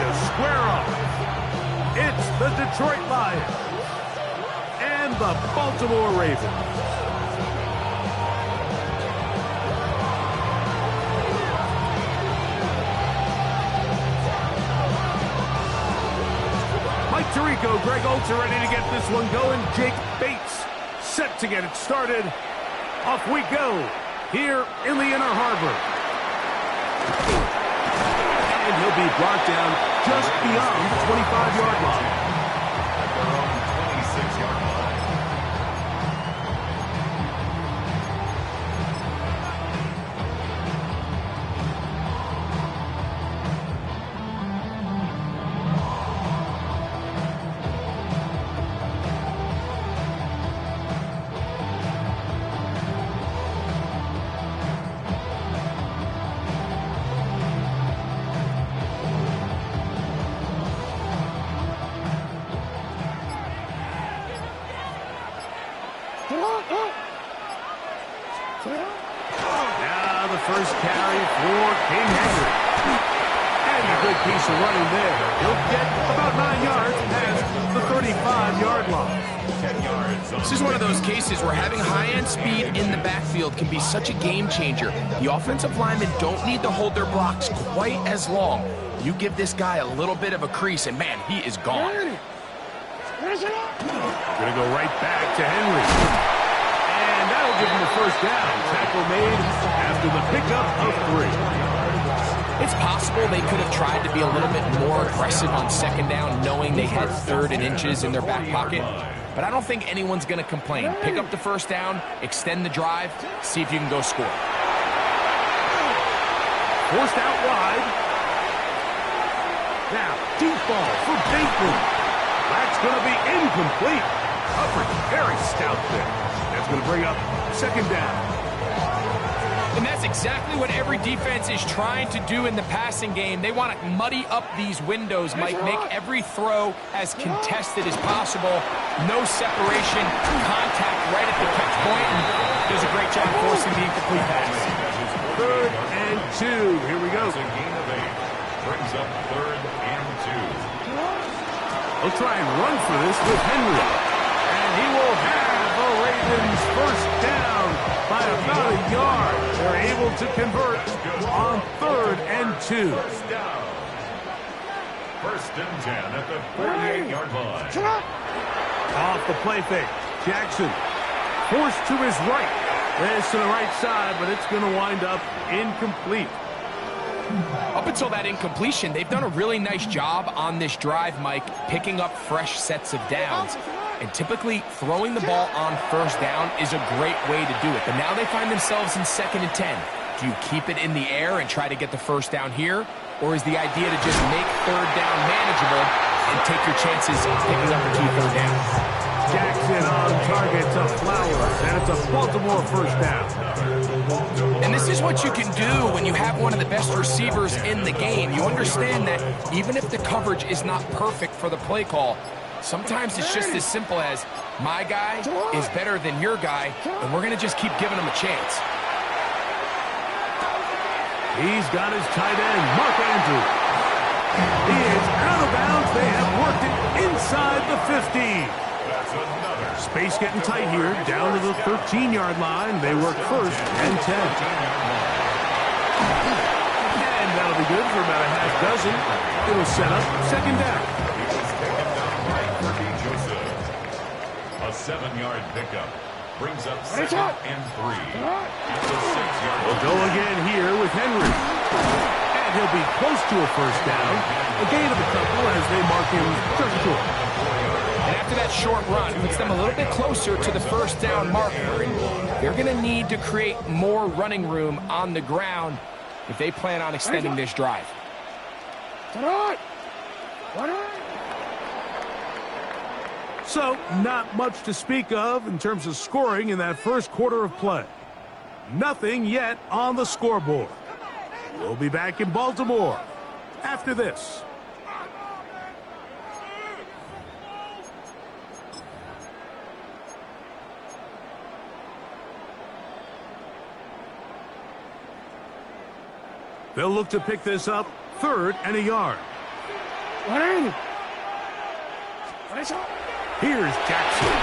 to square up. It's the Detroit Lions and the Baltimore Ravens. Mike Tirico, Greg Oltz are ready to get this one going. Jake Bates set to get it started. Off we go here in the Inner Harbor. And he'll be brought down just beyond the 25-yard line. At their own 26-yard line. Now the first carry for King Henry. And a good piece of running there. He'll get about 9 yards past the 35-yard line. 10 yards. This is one of those cases where having high-end speed in the backfield can be such a game changer. The offensive linemen don't need to hold their blocks quite as long. You give this guy a little bit of a crease, and man, he is gone. Gonna go right back to Henry. And that'll give him the first down. Tackle made after the pickup of 3. It's possible they could have tried to be a little bit more aggressive on second down, knowing they had 3rd and inches in their back pocket. But I don't think anyone's going to complain. Pick up the first down, extend the drive, see if you can go score. Forced out wide. Now, deep ball for Bateman. That's going to be incomplete. Coverage very stout there. That's going to bring up second down. And that's exactly what every defense is trying to do in the passing game. They want to muddy up these windows, Mike, make every throw as contested as possible. No separation, contact right at the catch point, and does a great job forcing the incomplete pass. 3rd and 2. Here we go. It's a gain of 8. Brings up 3rd and 2. They'll try and run for this with Henry. And he will have the Ravens first down by about a yard. They're able to convert on 3rd and 2. First down. 1st and 10 at the 48-yard line. Off the play fake. Jackson forced to his right. This to the right side, but it's going to wind up incomplete. Up until that incompletion, they've done a really nice job on this drive, Mike, picking up fresh sets of downs. And typically, throwing the ball on first down is a great way to do it. But now they find themselves in 2nd and 10. Do you keep it in the air and try to get the first down here? Or is the idea to just make 3rd down manageable and take your chances picking up a key 3rd down? Jackson on target to Flowers, and it's a Baltimore first down. And this is what you can do when you have one of the best receivers in the game. You understand that even if the coverage is not perfect for the play call, sometimes it's just as simple as, my guy is better than your guy, and we're going to just keep giving him a chance. He's got his tight end, Mark Andrews. He is out of bounds. They have worked it inside the 50. Space getting tight here, down to the 13-yard line. They work 1st and 10. And that'll be good for about a half dozen. It'll set up second down. A 7-yard pickup brings up 2nd and 3. It's a 6-yard. We'll go again here with Henry. And he'll be close to a first down. A gain of a couple as they mark him just short. And after that short run, puts them a little bit closer to the first down marker. And they're going to need to create more running room on the ground if they plan on extending this drive. So, not much to speak of in terms of scoring in that first quarter of play. Nothing yet on the scoreboard. We'll be back in Baltimore after this. They'll look to pick this up 3rd and a yard. Here's Jackson.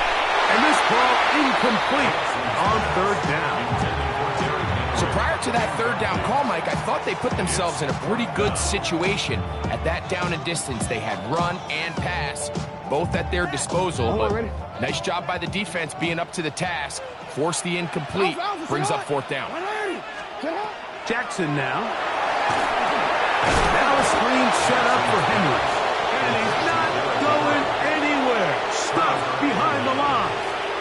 And this ball incomplete on third down. So prior to that third down call, Mike, I thought they put themselves in a pretty good situation at that down and distance. They had run and pass, both at their disposal. But nice job by the defense being up to the task. Force the incomplete, brings up fourth down. Jackson now. Now a screen set up for Henry. And he's not going anywhere. Stuck behind the line.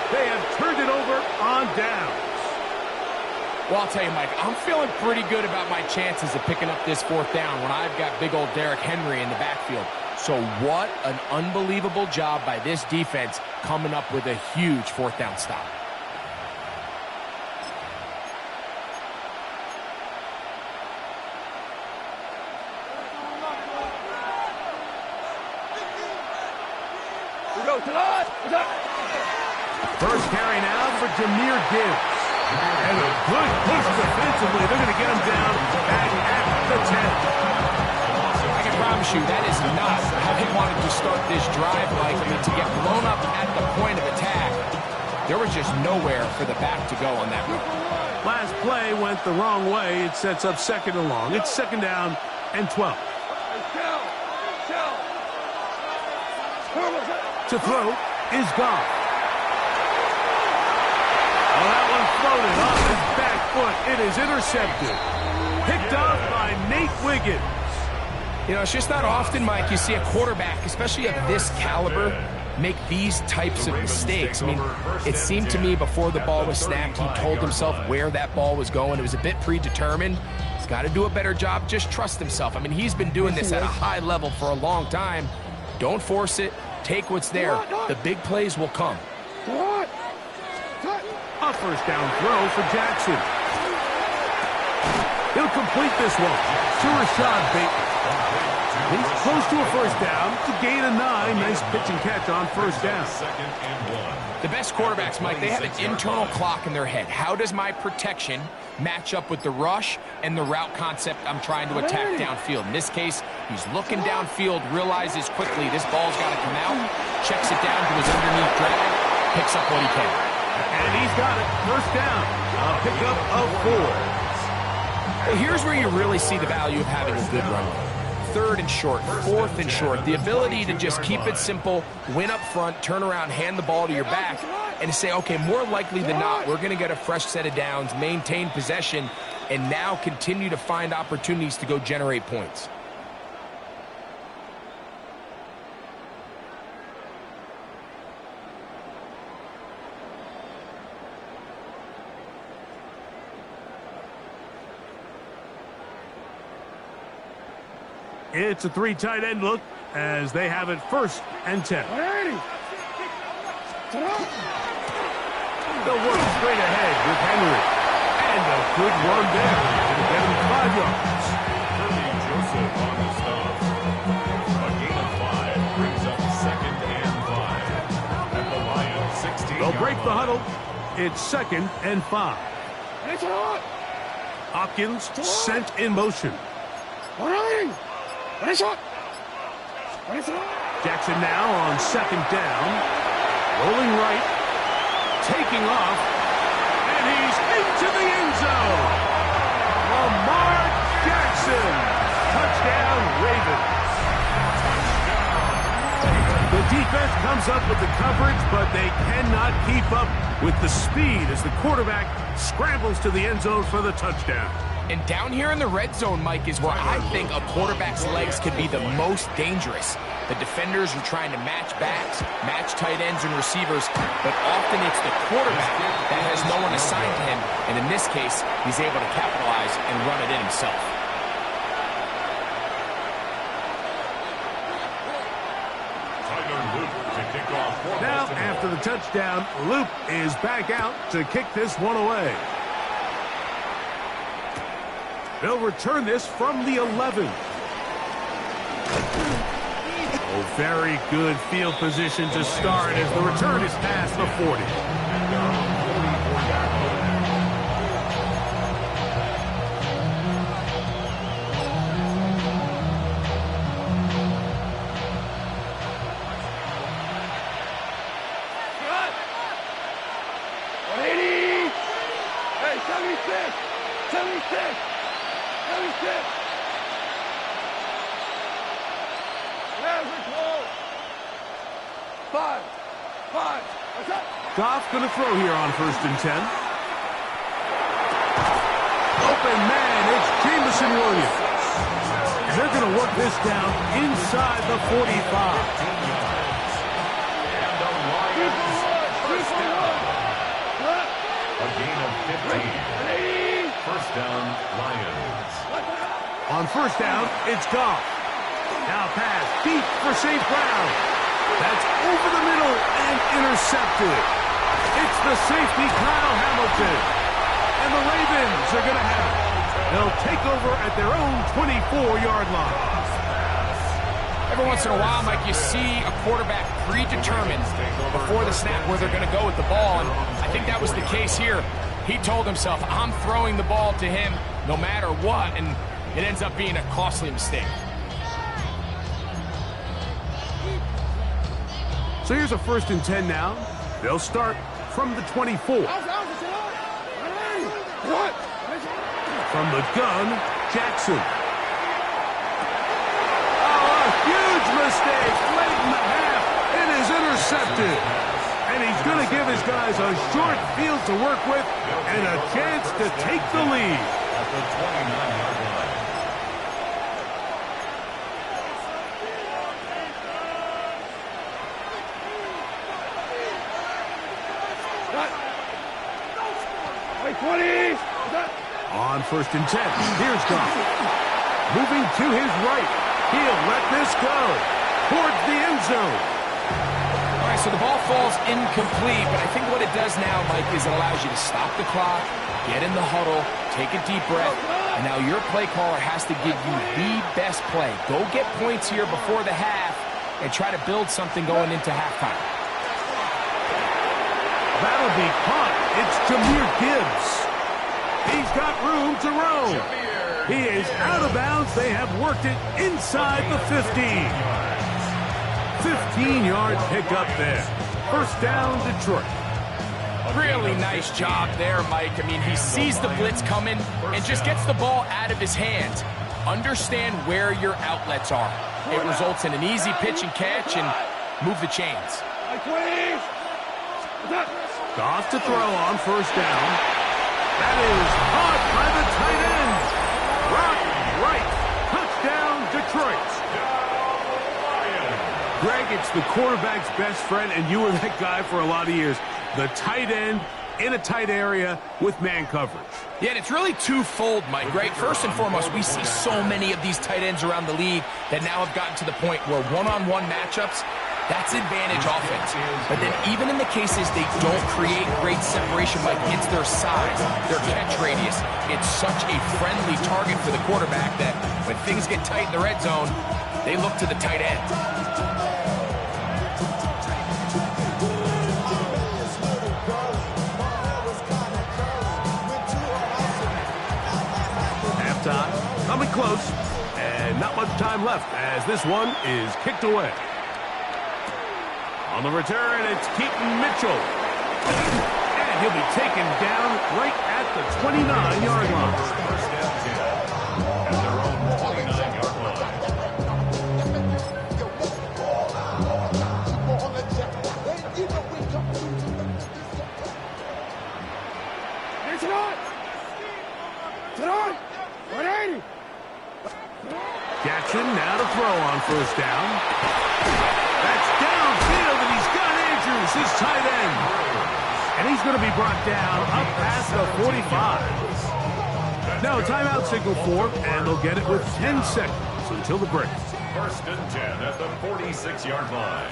They have turned it over on downs. Well, I'll tell you, Mike, I'm feeling pretty good about my chances of picking up this fourth down when I've got big old Derrick Henry in the backfield. So what an unbelievable job by this defense coming up with a huge fourth down stop. First carry now for Jahmyr Gibbs. And a good push defensively. They're going to get him down back at the 10. I can promise you that is not how they wanted to start this drive, Mike. I mean, to get blown up at the point of attack, there was just nowhere for the back to go on that run. Last play went the wrong way. It sets up second and long. It's second down and 12. To throw is gone. Well, that one floated off his back foot. It is intercepted. Picked off by Nate Wiggins. You know, it's just not often, Mike, you see a quarterback, especially of this caliber, make these types of mistakes. I mean, it seemed to me before the ball was snapped, he told himself where that ball was going. It was a bit predetermined. He's got to do a better job. Just trust himself. I mean, he's been doing this at a high level for a long time. Don't force it. Take what's there. The big plays will come. A first down throw for Jackson. He'll complete this one to Rashad Bateman. He's close to a first down to gain a 9. Nice pitch and catch on first down. The best quarterbacks, Mike, they have an internal clock in their head. How does my protection match up with the rush and the route concept I'm trying to attack downfield? In this case, he's looking downfield, realizes quickly this ball's got to come out, checks it down to his underneath drag, picks up what he can. And he's got it. First down. A pickup of 4. Well, here's where you really see the value of having a good run. Third and short, fourth and short. The ability to just keep it simple, win up front, turn around, hand the ball to your back, and say, okay, more likely than not, we're going to get a fresh set of downs, maintain possession, and now continue to find opportunities to go generate points. It's a 3 tight end look as they have it first and 10. They'll work straight ahead with Henry. And a good run there. It'll get him 5 yards. Joseph on the stop. A gain of 5 brings up second and 5. At the Lions 16. They'll break the huddle. It's second and 5. Hopkins sent in motion. Jackson now on second down. Rolling right. Taking off. And he's into the end zone. Lamar Jackson. Touchdown, Ravens. The defense comes up with the coverage, but they cannot keep up with the speed as the quarterback scrambles to the end zone for the touchdown. And down here in the red zone, Mike, is where I think a quarterback's legs could be the most dangerous. The defenders are trying to match backs, match tight ends and receivers, but often it's the quarterback that has no one assigned to him, and in this case, he's able to capitalize and run it in himself. Now, after the touchdown, Luke is back out to kick this one away. They'll return this from the 11. Oh, very good field position to start as the return is past the 40. Goff going to throw here on 1st and 10. Open man, it's Jameson Williams. And they're going to work this down inside the 45. A gain of 15. First down, Lions. On 1st down, it's Goff. Now pass deep for St. Brown. That's over the middle and intercepted. It's the safety, Kyle Hamilton. And the Ravens are going to have it. They'll take over at their own 24-yard line. Every once in a while, Mike, you see a quarterback predetermined before the snap where they're going to go with the ball, and I think that was the case here. He told himself, I'm throwing the ball to him no matter what, and it ends up being a costly mistake. So here's a 1st and 10 now. They'll start from the 24. From the gun, Jackson. Huge mistake late in the half. It is intercepted. And he's going to give his guys a short field to work with and a chance to take the lead. At the 29-yard line. On 1st and 10, here's Goff. Moving to his right. He'll let this go towards the end zone. All right, so the ball falls incomplete, but I think what it does now, Mike, is it allows you to stop the clock, get in the huddle, take a deep breath, and now your play caller has to give you the best play. Go get points here before the half and try to build something going into halftime. That'll be caught. It's Jahmyr Gibbs. He's got room to roam. He is out of bounds. They have worked it inside the 15. 15-yard pickup there. 1st down, Detroit. Really nice job there, Mike. I mean, he sees the blitz coming and just gets the ball out of his hands. Understand where your outlets are. It results in an easy pitch and catch and move the chains. Goff to throw on 1st down. That is caught by the tight end. Rock right. Touchdown, Detroit. Greg, it's the quarterback's best friend, and you were that guy for a lot of years. The tight end in a tight area with man coverage. Yeah, and it's really twofold, Mike, right? First and foremost, we see so many of these tight ends around the league that now have gotten to the point where one-on-one matchups, that's advantage offense. But then even in the cases they don't create great separation, Mike, it's their size, their catch radius. It's such a friendly target for the quarterback that when things get tight in the red zone, they look to the tight end. Halftime, coming close, and not much time left as this one is kicked away. On the return, it's Keaton Mitchell. And he'll be taken down right at the 29-yard line. First down 10 at their own 29-yard line. Jackson now to throw on 1st down. That's downfield, and he's got Andrews, his tight end. And he's going to be brought down up past the 45. Now a timeout signal for him, and they'll get it with 10 seconds until the break. 1st and 10 at the 46-yard line.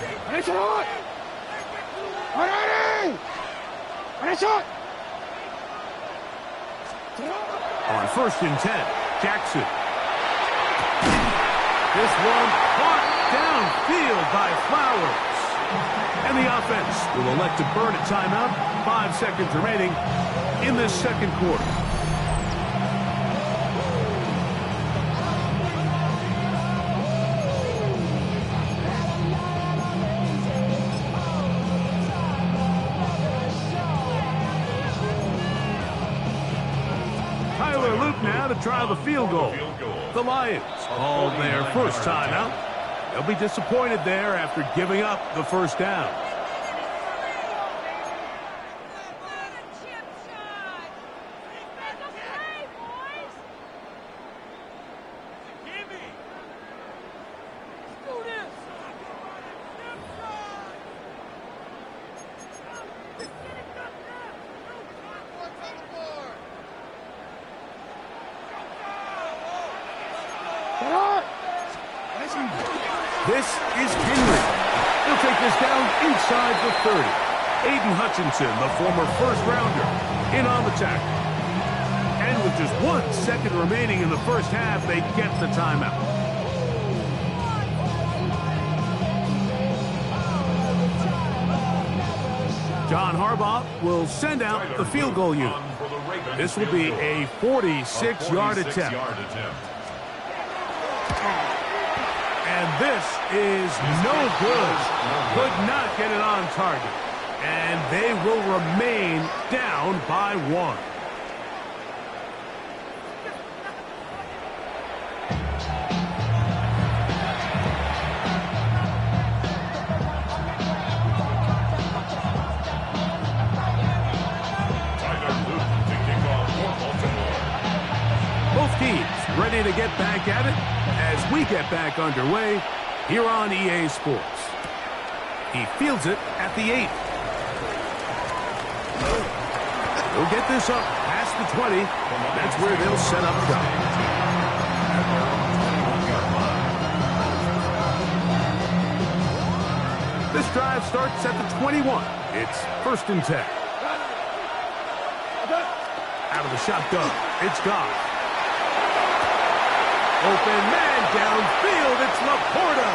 On 1st and 10, Jackson. This one caught downfield by Flowers. And the offense will elect to burn a timeout. 5 seconds remaining in this second quarter. Luke now to try the field goal. The Lions called their first timeout. They'll be disappointed there after giving up the first down. This is Henry. He'll take this down inside the 30. Aiden Hutchinson, the former first-rounder, in on the tackle. And with just 1 second remaining in the first half, they get the timeout. John Harbaugh will send out the field goal unit. This will be a 46-yard attempt. And this is no good. Could not get it on target. And they will remain down by 1. Both teams ready to get back at it as we get back underway here on EA Sports. He fields it at the 8. He'll get this up past the 20. That's where they'll set up shop. This drive starts at the 21. It's 1st and 10. Out of the shotgun, it's Goff. Open man downfield, it's Laporta.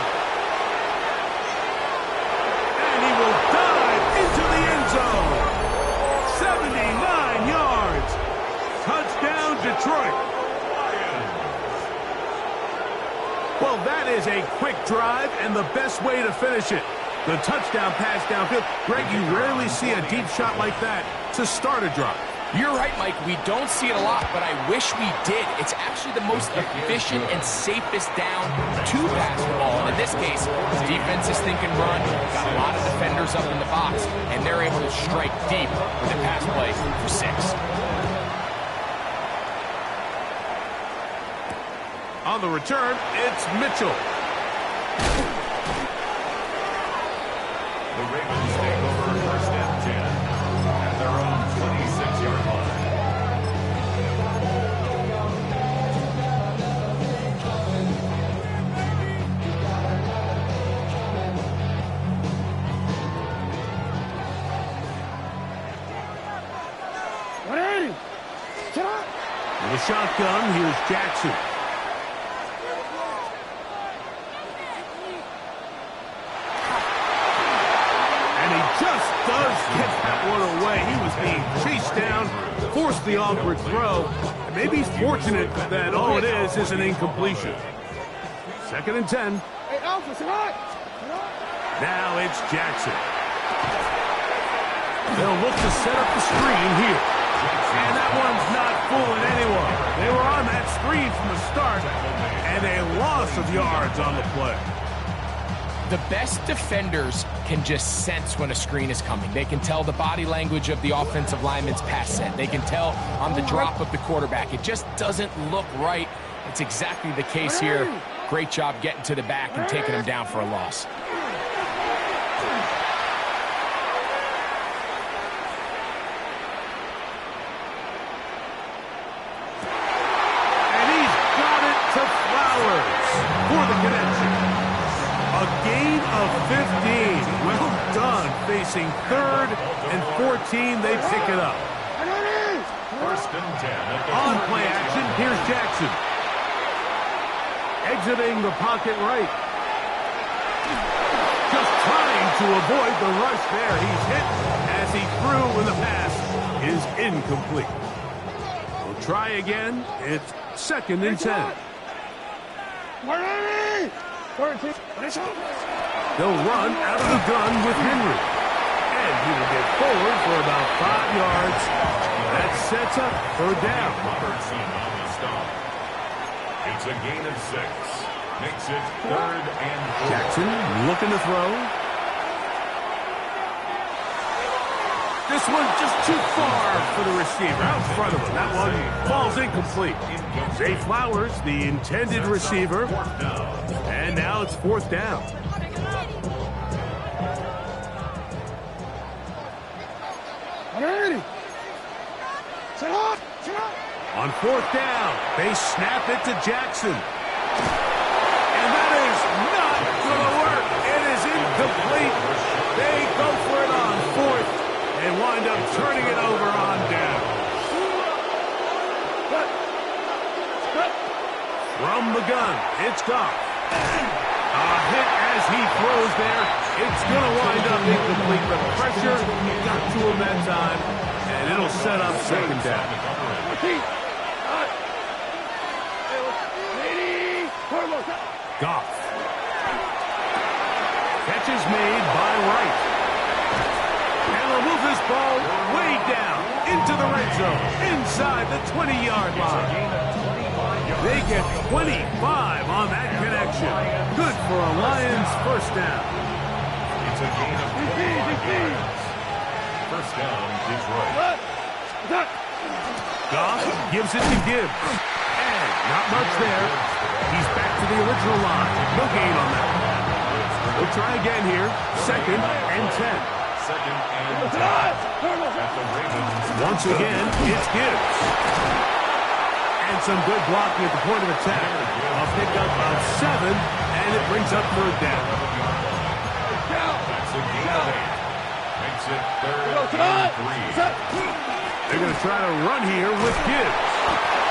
And he will dive into the end zone. 79 yards. Touchdown, Detroit. Well, that is a quick drive and the best way to finish it. The touchdown pass downfield. Greg, you rarely see a deep shot like that to start a drive. You're right, Mike. We don't see it a lot, but I wish we did. It's actually the most efficient and safest down to pass the ball. And in this case, the defense is thinking run, got a lot of defenders up in the box, and they're able to strike deep with a pass play for 6. On the return, it's Mitchell. The Ravens take over 1st and 10 at their own 26-yard line. With a shotgun, here's Jackson. Just does get that one away. He was being chased down, forced the awkward throw. And maybe he's fortunate that all it is an incompletion. 2nd and 10. Now it's Jackson. They'll look to set up the screen here. And that one's not fooling anyone. They were on that screen from the start, and a loss of yards on the play. The best defenders can just sense when a screen is coming. They can tell the body language of the offensive lineman's pass set. They can tell on the drop of the quarterback. It just doesn't look right. It's exactly the case here. Great job getting to the back and taking him down for a loss. And he's got it to Flowers for the connection. A gain of 15. Well done. Facing 3rd and 14, they pick it up. 1st and 10. On play action, here's Jackson. Exiting the pocket right. Just trying to avoid the rush there. He's hit as he threw when the pass is incomplete. We'll try again. It's 2nd and 10. They'll run out of the gun with Henry. And he will get forward for about 5 yards. That sets up 3rd down. Robertson on the stop. It's a gain of 6. Makes it 3rd and Jackson looking to throw. This one's just too far for the receiver. Out in front of him. That one falls incomplete. Zay Flowers, the intended receiver. And now it's 4th down. On 4th down, they snap it to Jackson. And that is not going to work. It is incomplete. They go for it on 4th and wind up turning it over on down. From the gun, it's Goff. A hit as he throws there. It's going to wind up incomplete. The pressure got to him that time, and it'll set up 2nd down. Goff. Catch is made by Wright. And they'll move this ball way down into the red zone, inside the 20-yard line. They get 25 on that connection. Good for a Lions 1st down. It's a gain of 4 yards. 1st down, Detroit. Goff gives it to Gibbs. And not much there. He's back to the original line. No gain on that. We'll try again here. 2nd and 10. 2nd and 10. At the Ravens. Once again, it's Gibbs. And some good blocking at the point of attack. A pickup of 7, and it brings up 3rd down. That's a gain of 8. Makes it 3rd and 3. They're going to try to run here with Gibbs.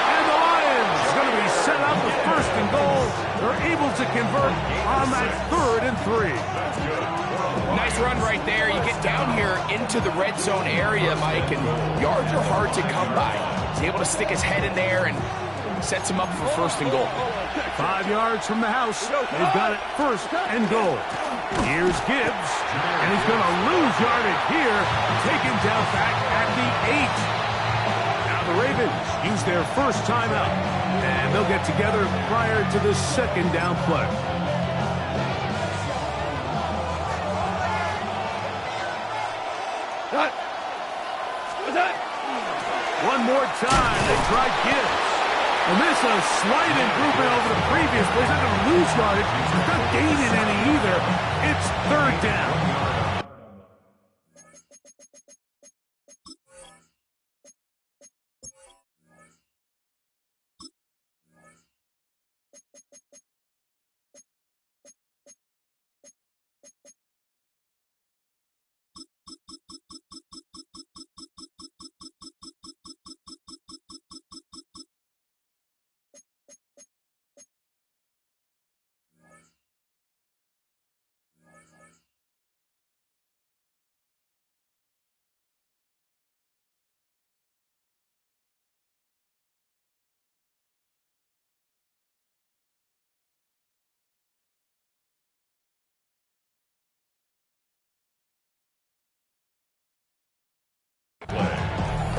And the Lions are going to be set up with 1st and goal. They're able to convert on that 3rd and 3. Nice run right there. You get down here into the red zone area, Mike, and yards are hard to come by. He's able to stick his head in there and sets him up for 1st and goal. 5 yards from the house. They've got it 1st and goal. Here's Gibbs, and he's going to lose yardage here, taken down back at the 8. Now the Ravens use their 1st timeout, and they'll get together prior to the 2nd down play. One more time, they try Gibbs. And this is a slight improvement over the previous play. They're going to lose yardage. They're not gaining any either. It's 3rd down.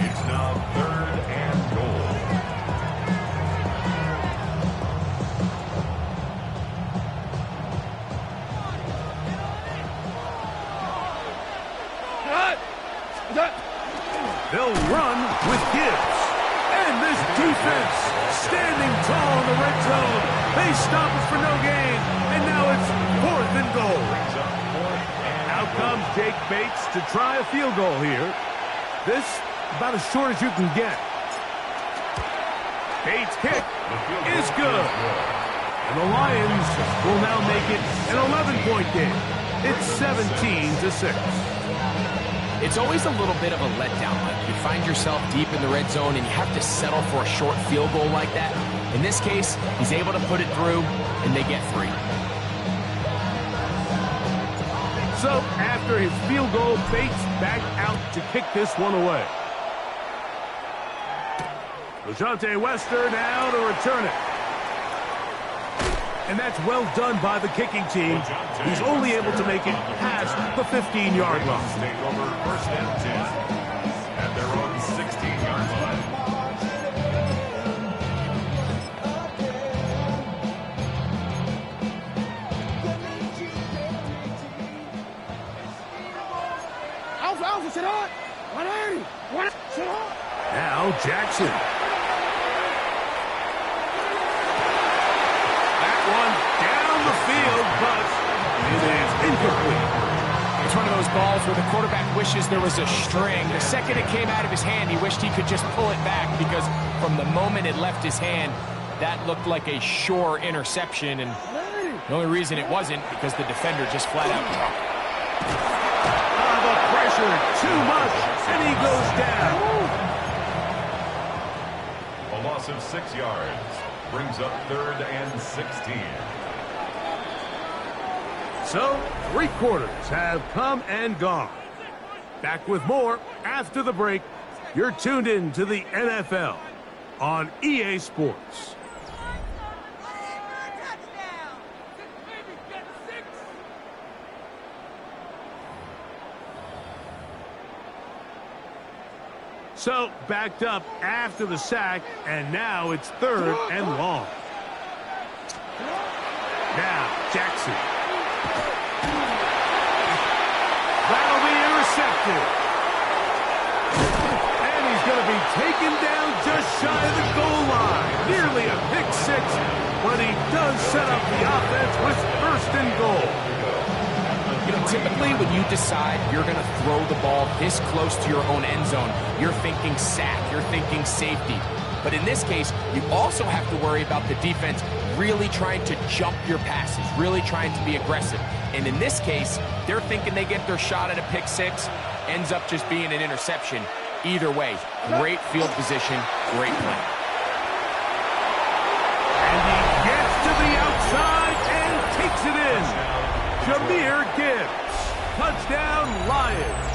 It's now 3rd and goal. They'll run with Gibbs. And this defense standing tall in the red zone. They stop it for no gain. And now it's 4th and goal. Out comes Jake Bates to try a field goal here. This about as short as you can get. Bates' kick is good. And the Lions will now make it an 11-point game. It's 17-6. It's always a little bit of a letdown. Like you find yourself deep in the red zone and you have to settle for a short field goal like that. In this case, he's able to put it through, and they get 3. So after his field goal, Bates back out to kick this one away. LaJohntay Wester now to return it. And that's well done by the kicking team. He's only able to make it past the 15-yard line. Take over 1st and 10 at their own 16-yard line. Now Jackson. That one down the field, but it is incomplete. It's one of those balls where the quarterback wishes there was a string. The second it came out of his hand, he wished he could just pull it back, because from the moment it left his hand, that looked like a sure interception, and the only reason it wasn't because the defender just flat out dropped it. The pressure, too much, and he goes down. A loss of 6 yards brings up 3rd and 16. So, 3 quarters have come and gone. Back with more after the break. You're tuned in to the NFL on EA Sports. So, backed up after the sack, and now it's 3rd and long. Now, Jackson. That'll be intercepted. And he's going to be taken down just shy of the goal line. Nearly a pick 6, but he does set up the offense with 1st and goal. You know, typically when you decide you're going to throw the ball this close to your own end zone, you're thinking sack, you're thinking safety. But in this case, you also have to worry about the defense really trying to jump your passes, really trying to be aggressive. And in this case, they're thinking they get their shot at a pick 6, ends up just being an interception. Either way, great field position, great play. And he gets to the outside and takes it in. Jahmyr Gibbs. Touchdown, Lions.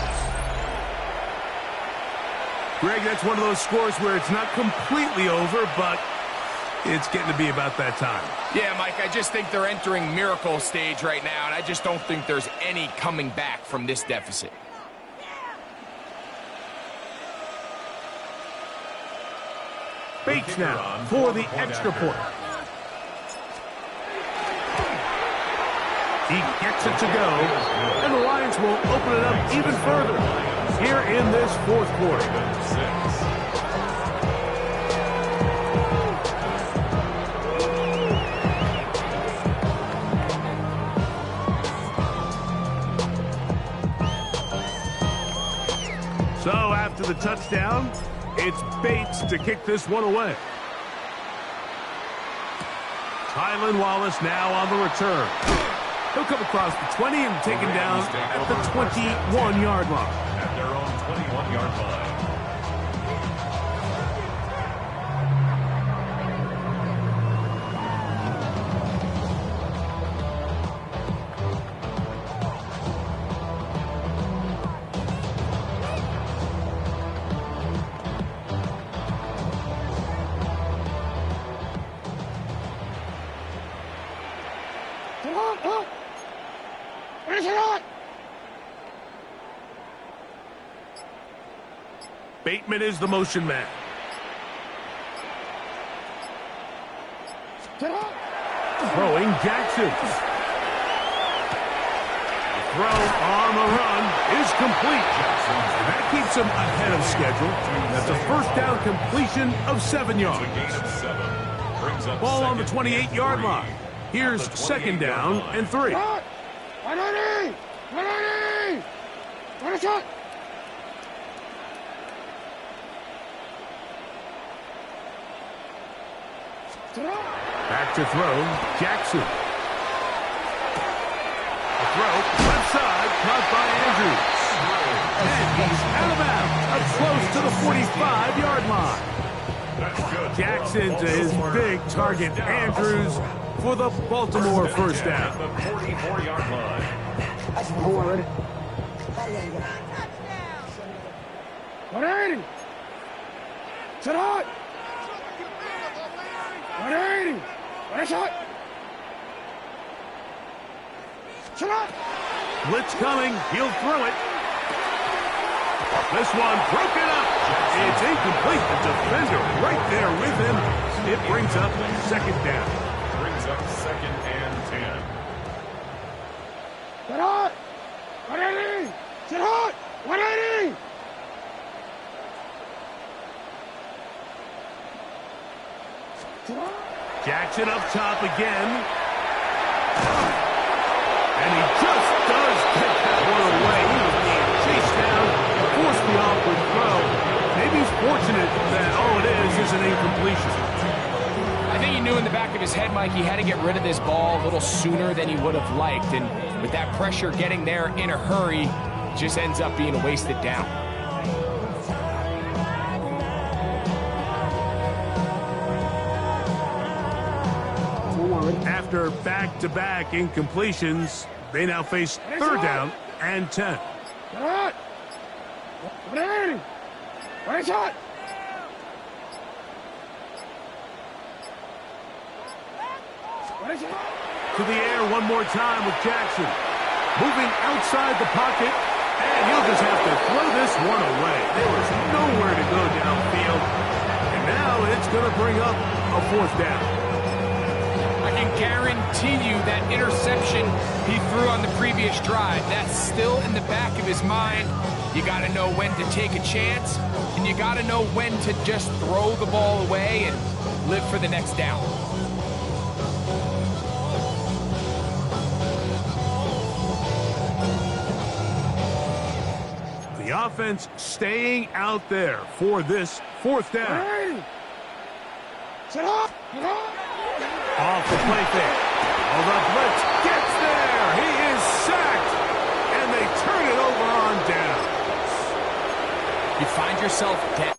Greg, that's one of those scores where it's not completely over, but it's getting to be about that time. Yeah, Mike, I just think they're entering miracle stage right now, and I just don't think there's any coming back from this deficit. Bates now for the extra point. He gets it to go, and the Lions will open it up even further here in this 4th quarter. So after the touchdown, it's Bates to kick this one away. Tylan Wallace now on the return. He'll come across the 20 and taken down at the 21-yard line. At their own 21-yard line. Bateman is the motion man. Throwing Jackson. The throw on the run is complete. And that keeps him ahead of schedule. That's a 1st down completion of 7 yards. Ball on the 28-yard line. Here's 2nd down and 3. Back to throw, Jackson. A throw, left side, caught by Andrews. And he's out of bounds, close to the 45-yard line. Jackson to his big target, Andrews, for the Baltimore 1st down. The 44-yard line. Blitz coming, he'll throw it. This one broken up. It's incomplete. The defender right there with him. It brings up 2nd down. Brings up 2nd and 10. Jackson up top again. And he just does get that one away. He was being chased down, forced the awkward throw. Maybe he's fortunate that all it is an incompletion. I think he knew in the back of his head, Mike, he had to get rid of this ball a little sooner than he would have liked. And with that pressure getting there in a hurry, it just ends up being a wasted down. After back-to-back incompletions, they now face 3rd down and 10. To the air one more time with Jackson. Moving outside the pocket, and he'll just have to throw this one away. There was nowhere to go downfield, and now it's going to bring up a 4th down. I can guarantee you that interception he threw on the previous drive, that's still in the back of his mind. You got to know when to take a chance, and you got to know when to just throw the ball away and live for the next down. The offense staying out there for this 4th down. Off the play fake. Oh, the blitz gets there. He is sacked. And they turn it over on down. You find yourself dead.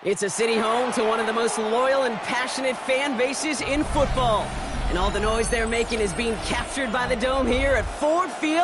It's a city home to one of the most loyal and passionate fan bases in football. And all the noise they're making is being captured by the Dome here at Ford Field.